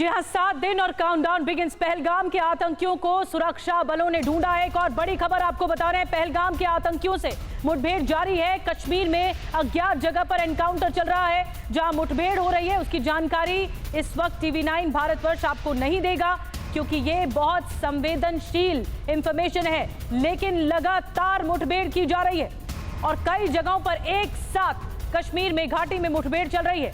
जी हाँ, 7 दिन और काउंटडाउन बिगिंस। पहलगाम के आतंकियों को सुरक्षा बलों ने ढूंढा है। एक और बड़ी खबर आपको बता रहे हैं, पहलगाम के आतंकियों से मुठभेड़ जारी है। कश्मीर में अज्ञात जगह पर एनकाउंटर चल रहा है जहां मुठभेड़ हो रही है। उसकी जानकारी इस वक्त TV9 भारतवर्ष आपको नहीं देगा क्योंकि ये बहुत संवेदनशील इंफॉर्मेशन है, लेकिन लगातार मुठभेड़ की जा रही है और कई जगहों पर एक साथ कश्मीर में घाटी में मुठभेड़ चल रही है।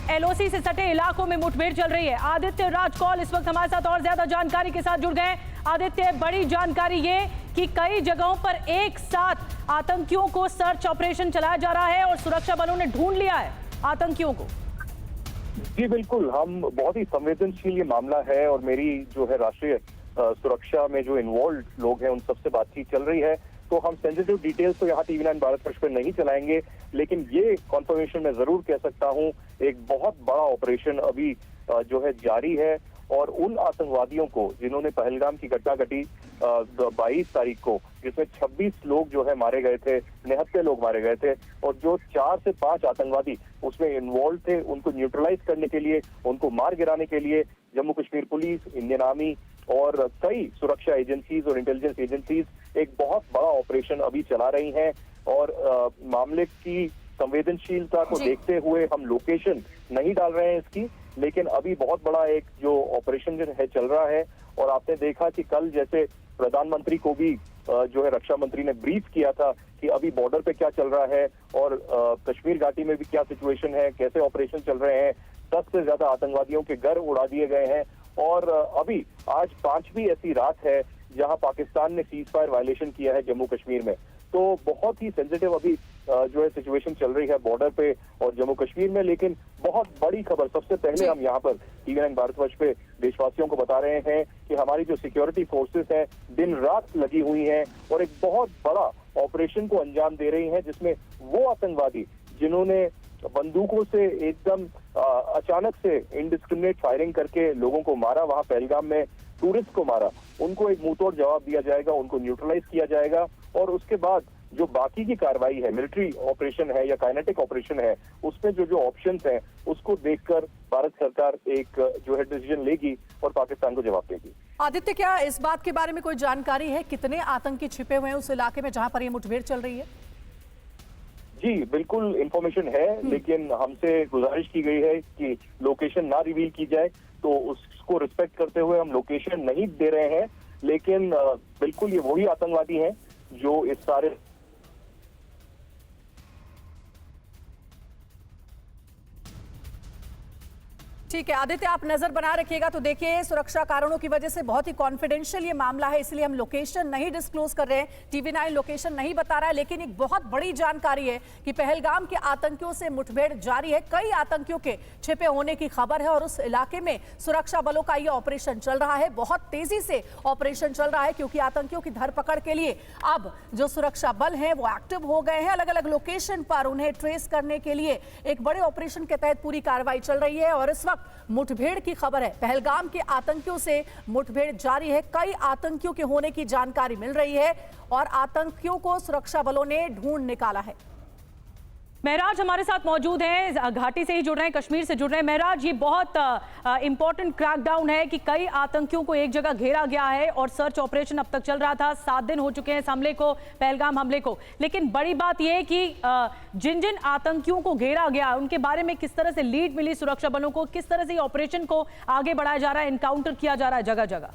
एलओसी से सटे इलाकों में मुठभेड़ चल रही है। आदित्य राजकौल इस वक्त हमारे साथ और ज्यादा जानकारी के साथ जुड़ गए। आदित्य, बड़ी जानकारी ये कि कई जगहों पर एक साथ आतंकियों को सर्च ऑपरेशन चलाया जा रहा है और सुरक्षा बलों ने ढूंढ लिया है आतंकियों को। जी बिल्कुल, हम बहुत ही संवेदनशील ये मामला है और मेरी जो है राष्ट्रीय सुरक्षा में जो इन्वॉल्व लोग हैं उन सबसे बातचीत चल रही है। तो हम सेंसिटिव डिटेल्स तो यहाँ TV9 भारतवर्ष पर नहीं चलाएंगे, लेकिन ये कॉन्फर्मेशन मैं जरूर कह सकता हूँ, एक बहुत बड़ा ऑपरेशन अभी जो है जारी है और उन आतंकवादियों को जिन्होंने पहलगाम की घटना घटी 22 तारीख को, जिसमें 26 लोग जो है मारे गए थे, 69 लोग मारे गए थे और जो 4 से 5 आतंकवादी उसमें इन्वॉल्व थे, उनको न्यूट्रलाइज करने के लिए, उनको मार गिराने के लिए Jammu Kashmir police, Indian army और कई सुरक्षा एजेंसीज और इंटेलिजेंस एजेंसीज एक बहुत बड़ा ऑपरेशन अभी चला रही हैं। और मामले की संवेदनशीलता को देखते हुए हम लोकेशन नहीं डाल रहे हैं इसकी, लेकिन अभी बहुत बड़ा एक जो ऑपरेशन है चल रहा है। और आपने देखा कि कल जैसे प्रधानमंत्री को भी जो है रक्षा मंत्री ने ब्रीफ किया था कि अभी बॉर्डर पे क्या चल रहा है और कश्मीर घाटी में भी क्या सिचुएशन है, कैसे ऑपरेशन चल रहे हैं। 10 से ज्यादा आतंकवादियों के घर उड़ा दिए गए हैं और अभी आज 5वीं ऐसी रात है जहां पाकिस्तान ने सीज फायर वायलेशन किया है जम्मू कश्मीर में। तो बहुत ही सेंसिटिव अभी जो है सिचुएशन चल रही है बॉर्डर पे और जम्मू कश्मीर में। लेकिन बहुत बड़ी खबर सबसे पहले हम यहाँ पर TV9 भारतवर्ष पे देशवासियों को बता रहे हैं कि हमारी जो सिक्योरिटी फोर्सेस हैं दिन रात लगी हुई हैं और एक बहुत बड़ा ऑपरेशन को अंजाम दे रही हैं, जिसमें वो आतंकवादी जिन्होंने बंदूकों से एकदम अचानक से इनडिस्क्रिमिनेट फायरिंग करके लोगों को मारा, वहां पहलगाम में टूरिस्ट को मारा, उनको एक मुंहतोड़ जवाब दिया जाएगा, उनको न्यूट्रलाइज किया जाएगा और उसके बाद जो बाकी की कार्रवाई है, मिलिट्री ऑपरेशन है या काइनेटिक ऑपरेशन है, उसमें जो ऑप्शंस हैं उसको देखकर भारत सरकार एक जो है डिसीजन लेगी और पाकिस्तान को जवाब देगी। आदित्य, क्या इस बात के बारे में कोई जानकारी है कितने आतंकी छिपे हुए हैं उस इलाके में जहां पर ये मुठभेड़ चल रही है? जी बिल्कुल इंफॉर्मेशन है, लेकिन हमसे गुजारिश की गई है कि लोकेशन ना रिवील की जाए, तो उसको रिस्पेक्ट करते हुए हम लोकेशन नहीं दे रहे हैं। लेकिन बिल्कुल ये वही आतंकवादी हैं जो इस सारे ठीक है आदित्य, आप नजर बना रखिएगा। तो देखिए, सुरक्षा कारणों की वजह से बहुत ही कॉन्फिडेंशियल ये मामला है, इसलिए हम लोकेशन नहीं डिस्क्लोज कर रहे हैं। TV9 लोकेशन नहीं बता रहा है, लेकिन एक बहुत बड़ी जानकारी है कि पहलगाम के आतंकियों से मुठभेड़ जारी है। कई आतंकियों के छिपे होने की खबर है और उस इलाके में सुरक्षा बलों का ये ऑपरेशन चल रहा है। बहुत तेजी से ऑपरेशन चल रहा है क्योंकि आतंकियों की धरपकड़ के लिए अब जो सुरक्षा बल हैं वो एक्टिव हो गए हैं। अलग अलग लोकेशन पर उन्हें ट्रेस करने के लिए एक बड़े ऑपरेशन के तहत पूरी कार्रवाई चल रही है और इस वक्त मुठभेड़ की खबर है। पहलगाम के आतंकियों से मुठभेड़ जारी है। कई आतंकियों के होने की जानकारी मिल रही है और आतंकियों को सुरक्षा बलों ने ढूंढ निकाला है। महराज हमारे साथ मौजूद हैं, घाटी से ही जुड़ रहे हैं, कश्मीर से जुड़ रहे हैं। महराज, ये बहुत इंपॉर्टेंट क्रैकडाउन है कि कई आतंकियों को एक जगह घेरा गया है और सर्च ऑपरेशन अब तक चल रहा था। 7 दिन हो चुके हैं इस हमले को, पहलगाम हमले को। लेकिन बड़ी बात यह है कि जिन जिन आतंकियों को घेरा गया उनके बारे में किस तरह से लीड मिली सुरक्षा बलों को, किस तरह से ऑपरेशन को आगे बढ़ाया जा रहा है, एनकाउंटर किया जा रहा है जगह जगह।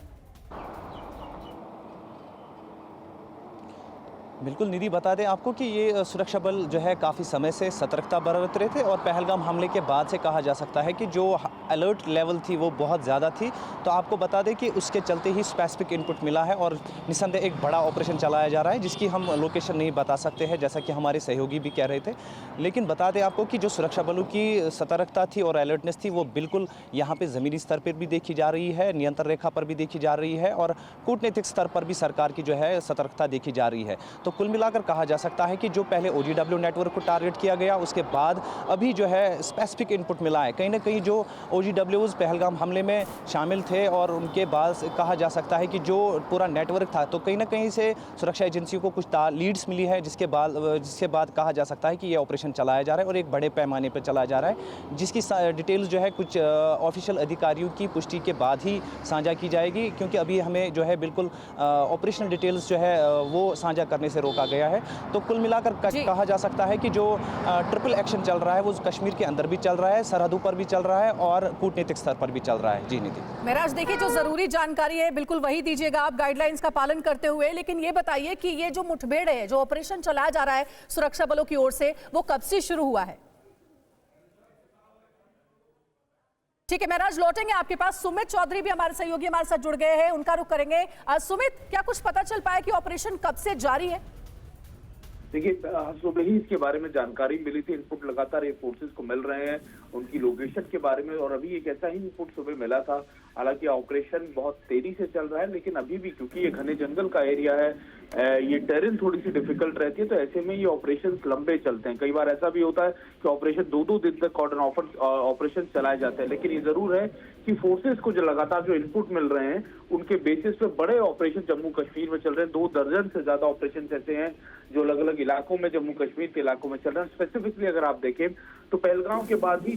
बिल्कुल निधि, बता दें आपको कि ये सुरक्षा बल जो है काफ़ी समय से सतर्कता बरत रहे थे और पहलगाम हमले के बाद से कहा जा सकता है कि जो अलर्ट लेवल थी वो बहुत ज़्यादा थी। तो आपको बता दें कि उसके चलते ही स्पेसिफिक इनपुट मिला है और निस्संदेह एक बड़ा ऑपरेशन चलाया जा रहा है जिसकी हम लोकेशन नहीं बता सकते हैं, जैसा कि हमारे सहयोगी भी कह रहे थे। लेकिन बता दें आपको कि जो सुरक्षा बलों की सतर्कता थी और अलर्टनेस थी वो बिल्कुल यहाँ पर ज़मीनी स्तर पर भी देखी जा रही है, नियंत्रण रेखा पर भी देखी जा रही है और कूटनीतिक स्तर पर भी सरकार की जो है सतर्कता देखी जा रही है। तो तो कुल मिलाकर कहा जा सकता है कि जो पहले OGW नेटवर्क को टारगेट किया गया, उसके बाद अभी जो है स्पेसिफिक इनपुट मिला है। कहीं ना कहीं जो OGWs पहलगाम हमले में शामिल थे और उनके बाद कहा जा सकता है कि जो पूरा नेटवर्क था, तो कहीं ना कहीं से सुरक्षा एजेंसियों को कुछ लीड्स मिली है, जिसके बाद कहा जा सकता है कि ये ऑपरेशन चलाया जा रहा है और एक बड़े पैमाने पर चलाया जा रहा है, जिसकी डिटेल्स जो है कुछ ऑफिशियल अधिकारियों की पुष्टि के बाद ही साझा की जाएगी, क्योंकि अभी हमें जो है बिल्कुल ऑपरेशनल डिटेल्स जो है वो साझा करने से रोका गया है। तो कुल मिलाकर कहा जा सकता है कि जो ट्रिपल एक्शन चल रहा है वो कश्मीर के अंदर भी चल रहा है, सरहदों पर भी चल रहा है और कूटनीतिक स्तर पर भी चल रहा है। जी नीति महराज, देखिए जो जरूरी जानकारी है बिल्कुल वही दीजिएगा आप गाइडलाइंस का पालन करते हुए, लेकिन ये बताइए कि ये जो मुठभेड़ है, जो ऑपरेशन चलाया जा रहा है सुरक्षा बलों की ओर से, वो कब से शुरू हुआ है? ठीक है महराज, लौटेंगे आपके पास। सुमित चौधरी भी हमारे सहयोगी हमारे साथ जुड़ गए हैं, उनका रुख करेंगे। सुमित, क्या कुछ पता चल पाया कि ऑपरेशन कब से जारी है? देखिए, सुबह ही इसके बारे में जानकारी मिली थी। इनपुट लगातार ये फोर्सेस को मिल रहे हैं उनकी लोकेशन के बारे में, और अभी एक ऐसा ही इनपुट सुबह मिला था। हालांकि ऑपरेशन बहुत तेजी से चल रहा है, लेकिन अभी भी क्योंकि ये घने जंगल का एरिया है, ये टेरेन थोड़ी सी डिफिकल्ट रहती है, तो ऐसे में ये ऑपरेशन लंबे चलते हैं। कई बार ऐसा भी होता है कि ऑपरेशन 2-2 दिन तक कॉर्डन ऑपरेशन चलाए जाते हैं। लेकिन ये जरूर है कि फोर्सेस को जो लगातार जो इनपुट मिल रहे हैं, उनके बेसिस पे बड़े ऑपरेशन जम्मू कश्मीर में चल रहे हैं। 2 दर्जन से ज्यादा ऑपरेशन ऐसे हैं जो अलग अलग इलाकों में, जम्मू कश्मीर के इलाकों में चल रहे हैं। स्पेसिफिकली अगर आप देखें तो पहलगाम के बाद ही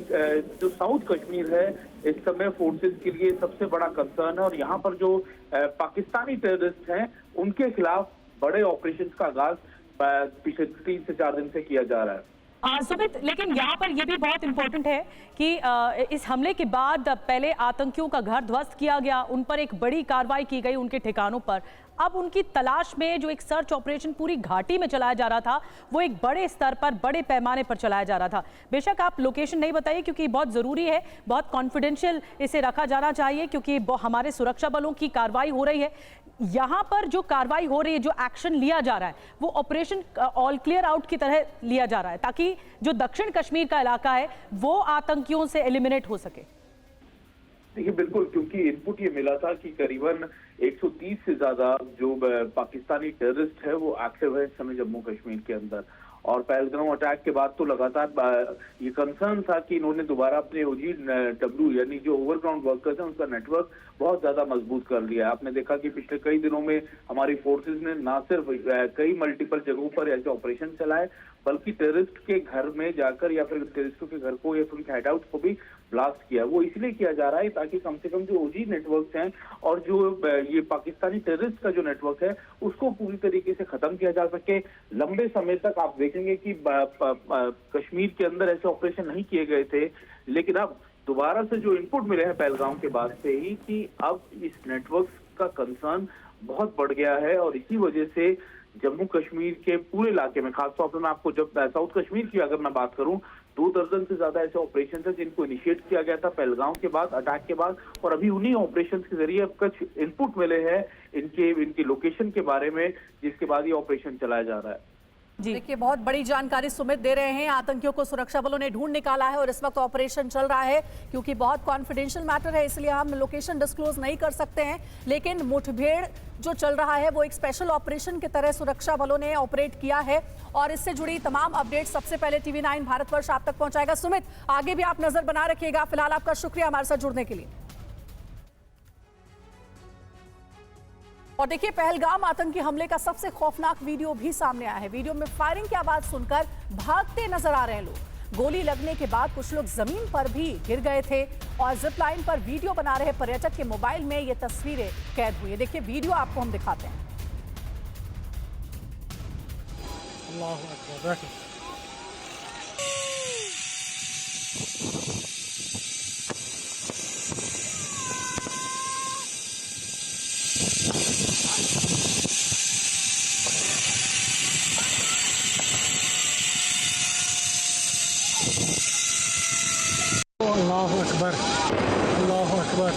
जो साउथ कश्मीर है इस समय फोर्सेस के लिए सबसे बड़ा कंसर्न है, और यहाँ पर जो पाकिस्तानी टेररिस्ट हैं उनके खिलाफ बड़े ऑपरेशन का आगाज पिछले 3 से 4 दिन से किया जा रहा है। सुमित, लेकिन यहाँ पर यह भी बहुत इंपॉर्टेंट है कि इस हमले के बाद पहले आतंकियों का घर ध्वस्त किया गया, उन पर एक बड़ी कार्रवाई की गई उनके ठिकानों पर। अब उनकी तलाश में जो एक सर्च ऑपरेशन पूरी घाटी में चलाया जा रहा था, वो एक बड़े स्तर पर, बड़े पैमाने पर चलाया जा रहा था। बेशक आप लोकेशन नहीं बताइए क्योंकि बहुत ज़रूरी है, बहुत कॉन्फिडेंशियल इसे रखा जाना चाहिए, क्योंकि हमारे सुरक्षा बलों की कार्रवाई हो रही है। यहाँ पर जो कार्रवाई हो रही है, जो एक्शन लिया जा रहा है, वो ऑपरेशन ऑल क्लियर आउट की तरह लिया जा रहा है, ताकि जो दक्षिण कश्मीर का इलाका है वो आतंकियों से एलिमिनेट हो सके। देखिए, बिल्कुल, क्योंकि इनपुट ये मिला था कि करीबन 130 से ज्यादा जो पाकिस्तानी टेररिस्ट है वो एक्टिव है इस समय जम्मू कश्मीर के अंदर। और पहलगाम अटैक के बाद तो लगातार ये कंसर्न था कि इन्होंने दोबारा अपने OGW यानी जो ओवरग्राउंड वर्कर्स हैं उनका नेटवर्क बहुत ज्यादा मजबूत कर लिया है। आपने देखा कि पिछले कई दिनों में हमारी फोर्सेस ने ना सिर्फ कई मल्टीपल जगहों पर ऐसे ऑपरेशन चलाए, बल्कि टेररिस्ट के घर में जाकर या फिर टेररिस्टों के घर को या फिर उनके हाइडआउट को भी ब्लास्ट किया। वो इसलिए किया जा रहा है ताकि कम से कम जो OG नेटवर्क्स हैं और जो ये पाकिस्तानी टेररिस्ट का जो नेटवर्क है उसको पूरी तरीके से खत्म किया जा सके। लंबे समय तक आप देखेंगे कि कश्मीर के अंदर ऐसे ऑपरेशन नहीं किए गए थे, लेकिन अब दोबारा से जो इनपुट मिले हैं पहलगाम के बाद से ही कि अब इस नेटवर्क का कंसर्न बहुत बढ़ गया है, और इसी वजह से जम्मू कश्मीर के पूरे इलाके में, खासतौर पर मैं आपको जब साउथ कश्मीर की अगर मैं बात करूं, 2 दर्जन से ज्यादा ऐसे ऑपरेशन है जिनको इनिशिएट किया गया था पहलगाम के बाद, अटैक के बाद, और अभी उन्हीं ऑपरेशन के जरिए अब कुछ इनपुट मिले हैं इनकी लोकेशन के बारे में, जिसके बाद ये ऑपरेशन चलाया जा रहा है। देखिए, बहुत बड़ी जानकारी सुमित दे रहे हैं। आतंकियों को सुरक्षा बलों ने ढूंढ निकाला है और इस वक्त ऑपरेशन चल रहा है। क्योंकि बहुत कॉन्फिडेंशियल मैटर है, इसलिए हम लोकेशन डिस्क्लोज नहीं कर सकते हैं, लेकिन मुठभेड़ जो चल रहा है वो एक स्पेशल ऑपरेशन की तरह सुरक्षा बलों ने ऑपरेट किया है, और इससे जुड़ी तमाम अपडेट सबसे पहले TV9 भारतवर्ष आप तक पहुंचाएगा। सुमित, आगे भी आप नजर बना रखिएगा। फिलहाल आपका शुक्रिया हमारे साथ जुड़ने के लिए। और देखिए, पहलगाम आतंकी हमले का सबसे खौफनाक वीडियो भी सामने आया है। वीडियो में फायरिंग की आवाज सुनकर भागते नजर आ रहे हैं लोग। गोली लगने के बाद कुछ लोग जमीन पर भी गिर गए थे, और जिप लाइन पर वीडियो बना रहे पर्यटक के मोबाइल में ये तस्वीरें कैद हुई है। देखिए, वीडियो आपको हम दिखाते हैं। अल्लाह अकबर। अल्लाह अकबर, अल्लाह अकबर,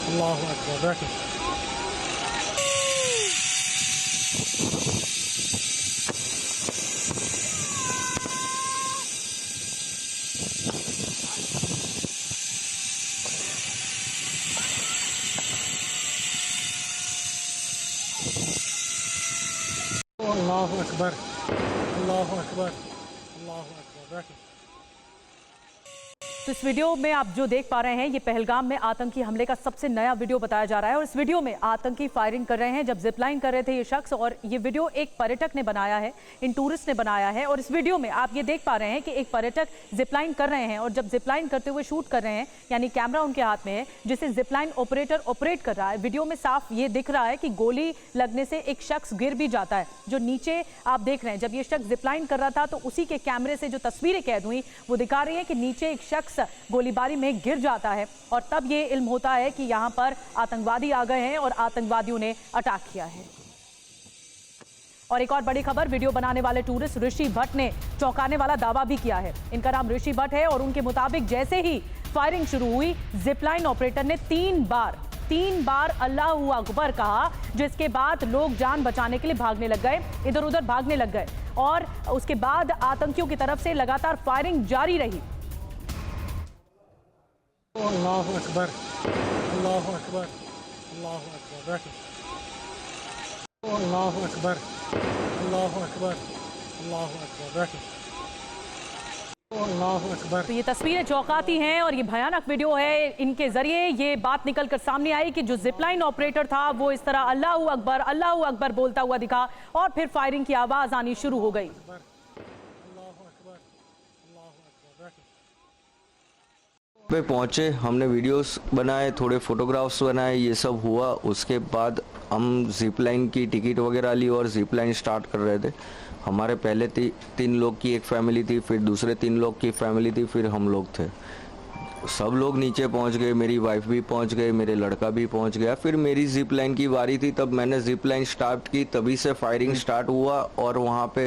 अल्लाह अकबर। अल्लाह अकबर। अकबर अल्लाह अकबर अल्लाह अकबर। देखिए तो इस वीडियो में आप जो देख पा रहे हैं, ये पहलगाम में आतंकी हमले का सबसे नया वीडियो बताया जा रहा है और इस वीडियो में आतंकी फायरिंग कर रहे हैं जब जिपलाइन कर रहे थे ये शख्स। और ये वीडियो एक पर्यटक ने बनाया है, इन टूरिस्ट ने बनाया है। और इस वीडियो में आप ये देख पा रहे हैं कि एक पर्यटक जिपलाइन कर रहे हैं और जब जिपलाइन करते हुए शूट कर रहे हैं, यानी कैमरा उनके हाथ में है जिसे जिपलाइन ऑपरेटर ऑपरेट कर रहा है। वीडियो में साफ ये दिख रहा है कि गोली लगने से एक शख्स गिर भी जाता है। जो नीचे आप देख रहे हैं, जब ये शख्स जिपलाइन कर रहा था तो उसी के कैमरे से जो तस्वीरें कैद हुई वो दिखा रही है कि नीचे एक शख्स गोलीबारी में गिर जाता है और तब ये इल्म होता है कि यहां पर आतंकवादी आ गए हैं और आतंकवादियों ने अटैक किया है। और एक और बड़ी खबर, वीडियो बनाने वाले टूरिस्ट ऋषि भट्ट ने चौंकाने वाला दावा भी किया है। इनका नाम ऋषि भट्ट है और उनके मुताबिक जैसे ही फायरिंग शुरू हुई, जिपलाइन ऑपरेटर ने तीन बार अल्लाहू अकबर कहा, जिसके बाद लोग जान बचाने के लिए भागने लग गए, इधर उधर भागने लग गए और उसके बाद आतंकियों की तरफ से लगातार फायरिंग जारी रही। अल्लाह अकबर अल्लाह अकबर अल्लाह अकबर। देखिए अल्लाह अकबर अल्लाह अकबर अल्लाह अकबर। देखिए अल्लाह अकबर। तो ये तस्वीरें चौंकाती हैं और ये भयानक वीडियो है। इनके जरिए ये बात निकलकर सामने आई कि जो जिपलाइन ऑपरेटर था वो इस तरह अल्लाहू अकबर बोलता हुआ दिखा और फिर फायरिंग की आवाज आनी शुरू हो गई। पे पहुँचे, हमने वीडियोस बनाए, थोड़े फोटोग्राफ्स बनाए, ये सब हुआ। उसके बाद हम जिप लाइन की टिकट वगैरह ली और जिप लाइन स्टार्ट कर रहे थे। हमारे पहले तीन लोग की एक फैमिली थी, फिर दूसरे 3 लोग की फैमिली थी, फिर हम लोग थे। सब लोग नीचे पहुंच गए, मेरी वाइफ भी पहुंच गए, मेरे लड़का भी पहुंच गया। फिर मेरी जिप लाइन की बारी थी, तब मैंने जिप लाइन स्टार्ट की, तभी से फायरिंग स्टार्ट हुआ और वहाँ पे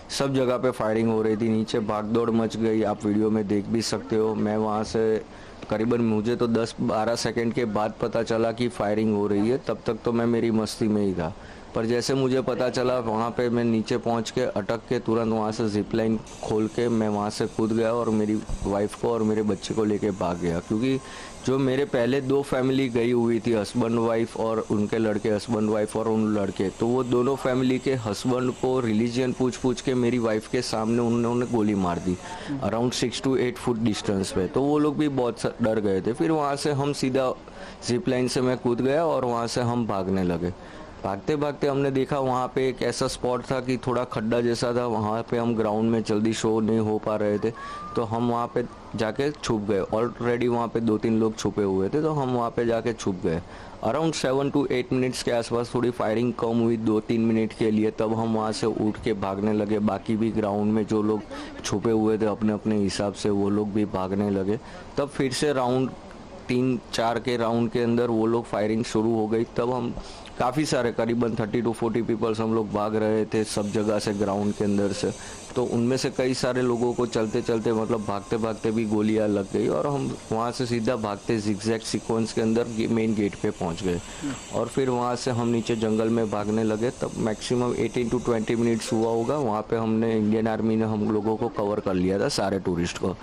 सब जगह पे फायरिंग हो रही थी। नीचे भागदौड़ मच गई, आप वीडियो में देख भी सकते हो। मैं वहाँ से करीबन मुझे तो 10-12 सेकंड के बाद पता चला कि फायरिंग हो रही है, तब तक तो मैं मेरी मस्ती में ही था। पर जैसे मुझे पता चला, वहाँ पे मैं नीचे पहुँच के अटक के तुरंत वहाँ से जिप लाइन खोल के मैं वहाँ से कूद गया और मेरी वाइफ को और मेरे बच्चे को लेके भाग गया। क्योंकि जो मेरे पहले 2 फैमिली गई हुई थी, हस्बैंड वाइफ और उनके लड़के, हस्बैंड वाइफ और उन लड़के, तो वो दोनों फैमिली के हस्बैंड को रिलीजन पूछ के मेरी वाइफ के सामने उन्होंने गोली मार दी अराउंड 6 to 8 फुट डिस्टेंस पे। तो वो लोग भी बहुत डर गए थे। फिर वहाँ से हम सीधा जिप लाइन से मैं कूद गया और वहाँ से हम भागने लगे। भागते भागते हमने देखा वहाँ पे एक ऐसा स्पॉट था कि थोड़ा खड्डा जैसा था, वहाँ पे हम ग्राउंड में जल्दी शो नहीं हो पा रहे थे, तो हम वहाँ पे जाके छुप गए। ऑलरेडी वहाँ पे 2-3 लोग छुपे हुए थे, तो हम वहाँ पे जाके छुप गए। अराउंड 7 to 8 मिनट्स के आसपास थोड़ी फायरिंग कम हुई 2-3 मिनट के लिए, तब हम वहाँ से उठ के भागने लगे। बाकी भी ग्राउंड में जो लोग छुपे हुए थे अपने अपने हिसाब से, वो लोग भी भागने लगे। तब फिर से राउंड 3-4 के राउंड के अंदर वो लोग फायरिंग शुरू हो गई। तब हम काफ़ी सारे करीबन 30 to 40 पीपल्स हम लोग भाग रहे थे सब जगह से, ग्राउंड के अंदर से। तो उनमें से कई सारे लोगों को चलते चलते मतलब भागते भागते भी गोलियां लग गई और हम वहाँ से सीधा भागते जिगजैग सीक्वेंस के अंदर मेन गेट पे पहुँच गए और फिर वहाँ से हम नीचे जंगल में भागने लगे। तब मैक्सिमम 18 to 20 मिनट्स हुआ होगा। वहाँ पे हमने, इंडियन आर्मी ने हम लोगों को कवर कर लिया था, सारे टूरिस्ट को।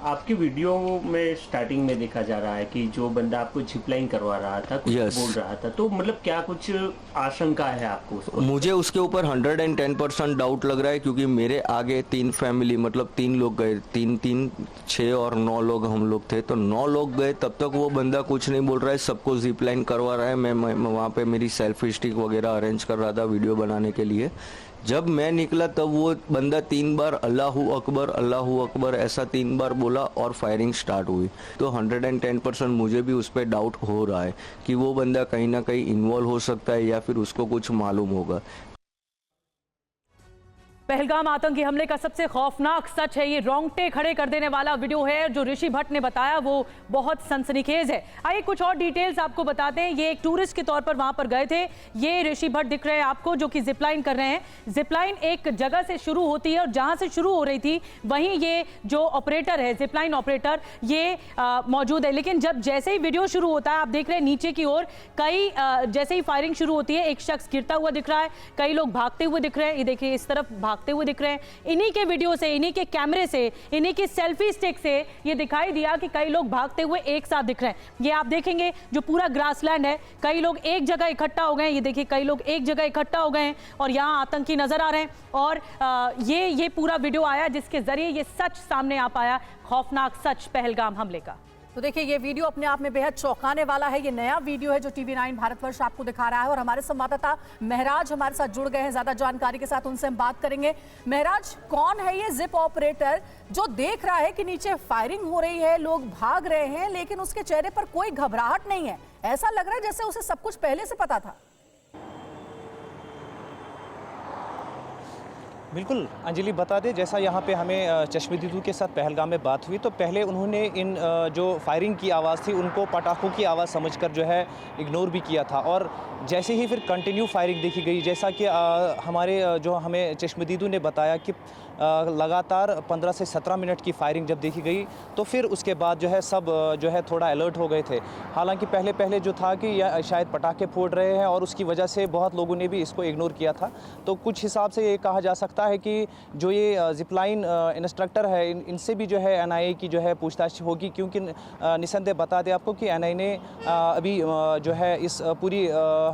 आपकी वीडियो में स्टार्टिंग में देखा जा रहा है कि जो बंदा आपको जिपलाइन करवा रहा था, कुछ बोल रहा था, तो मतलब क्या कुछ आशंका है आपको उसको? मुझे उसके ऊपर 110% डाउट लग रहा है, क्योंकि मेरे आगे 3 फैमिली मतलब 3 लोग गए, 3, 6 और 9 लोग हम लोग थे। तो 9 लोग गए, तब तक वो बंदा कुछ नहीं बोल रहा है, सबको जिपलाइन करवा रहा है। मैं वहाँ पे मेरी सेल्फी स्टिक वगैरह अरेंज कर रहा था वीडियो बनाने के लिए। जब मैं निकला तब वो बंदा 3 बार अल्लाहू अकबर ऐसा 3 बार बोला और फायरिंग स्टार्ट हुई। तो 110% मुझे भी उस पर डाउट हो रहा है कि वो बंदा कहीं ना कहीं इन्वॉल्व हो सकता है या फिर उसको कुछ मालूम होगा। पहलगाम आतंकी हमले का सबसे खौफनाक सच है, ये रोंगटे खड़े कर देने वाला वीडियो है। जो ऋषि भट्ट ने बताया वो बहुत सनसनीखेज है। आइए कुछ और डिटेल्स आपको बताते हैं। ये एक टूरिस्ट के तौर पर वहां पर गए थे। ये ऋषि भट्ट दिख रहे हैं आपको, जो कि जिपलाइन कर रहे हैं। जिपलाइन एक जगह से शुरू होती है और जहां से शुरू हो रही थी वहीं ये जो ऑपरेटर है, जिपलाइन ऑपरेटर, ये मौजूद है। लेकिन जब जैसे ही वीडियो शुरू होता है, आप देख रहे हैं नीचे की ओर कई जैसे ही फायरिंग शुरू होती है, एक शख्स गिरता हुआ दिख रहा है, कई लोग भागते हुए दिख रहे हैं। ये देखिए इस तरफ भागते हुए दिख रहे हैं। इन्हीं के वीडियो से, इन्हीं के कैमरे से, इन्हीं की सेल्फी स्टिक से ये दिखाई दिया कि कई लोग भागते हुए एक साथ दिख रहे हैं। ये आप देखेंगे जो पूरा ग्रासलैंड है, कई लोग एक जगह इकट्ठा हो गए हैं। ये देखिए कई लोग एक जगह इकट्ठा हो गए हैं और यहाँ आतंकी नजर आ रहे हैं। और ये पूरा वीडियो आया जिसके जरिए ये सच सामने आ पाया, खौफनाक सच पहलगाम हमले का। तो देखिए ये वीडियो अपने आप में बेहद चौंकाने वाला है। ये नया वीडियो है जो TV9 भारतवर्ष आपको दिखा रहा है और हमारे संवाददाता महराज हमारे साथ जुड़ गए हैं ज्यादा जानकारी के साथ, उनसे हम बात करेंगे। महराज, कौन है ये जिप ऑपरेटर जो देख रहा है कि नीचे फायरिंग हो रही है, लोग भाग रहे हैं, लेकिन उसके चेहरे पर कोई घबराहट नहीं है? ऐसा लग रहा है जैसे उसे सब कुछ पहले से पता था। बिल्कुल अंजलि, बता दें जैसा यहाँ पे हमें चश्मदीदू के साथ पहलगाम में बात हुई तो पहले उन्होंने इन जो फायरिंग की आवाज़ थी उनको पटाखों की आवाज़ समझकर जो है इग्नोर भी किया था। और जैसे ही फिर कंटिन्यू फायरिंग देखी गई, जैसा कि हमारे जो हमें चश्मदीदू ने बताया कि लगातार 15 से 17 मिनट की फायरिंग जब देखी गई तो फिर उसके बाद जो है सब जो है थोड़ा अलर्ट हो गए थे। हालांकि पहले जो था कि यह शायद पटाखे फोड़ रहे हैं और उसकी वजह से बहुत लोगों ने भी इसको इग्नोर किया था। तो कुछ हिसाब से ये कहा जा सकता है कि जो ये जिपलाइन इंस्ट्रक्टर है इनसे भी जो है NIA की जो है पूछताछ होगी, क्योंकि निसंदेह बता दें आपको कि NIA ने अभी जो है इस पूरी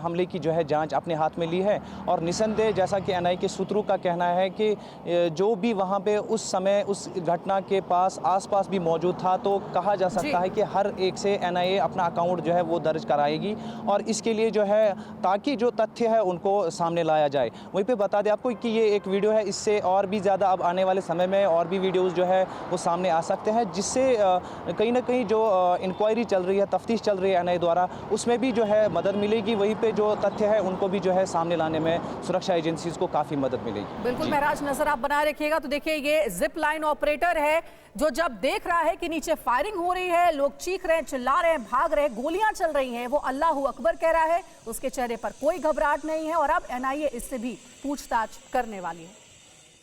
हमले की जो है जाँच अपने हाथ में ली है। और निसंदेह जैसा कि NIA के सूत्रों का कहना है कि जो भी वहाँ पे उस समय उस घटना के आसपास भी मौजूद था, तो कहा जा सकता है कि हर एक से NIA अपना अकाउंट जो है वो दर्ज कराएगी और इसके लिए जो है ताकि जो तथ्य है उनको सामने लाया जाए। वहीं पे बता दें आपको कि ये एक वीडियो है, इससे और भी ज़्यादा अब आने वाले समय में और भी वीडियोस जो है वो सामने आ सकते हैं, जिससे कहीं ना कहीं जो इंक्वायरी चल रही है, तफ्तीश चल रही है NIA द्वारा, उसमें भी जो है मदद मिलेगी। वहीं पे जो तथ्य है उनको भी जो है सामने लाने में सुरक्षा एजेंसीज को काफ़ी मदद मिलेगी। बिल्कुल महराज, नजर आप बनाए रखिएगा। तो देखिए ये जिप लाइन ऑपरेटर है जो जब देख रहा है कि नीचे फायरिंग हो रही है, लोग चीख रहे हैं, चिल्ला रहे हैं, भाग रहे हैं, गोलियां चल रही हैं, वो अल्लाहू अकबर कह रहा है। उसके चेहरे पर कोई घबराहट नहीं है और अब NIA इससे भी पूछताछ करने वाली है।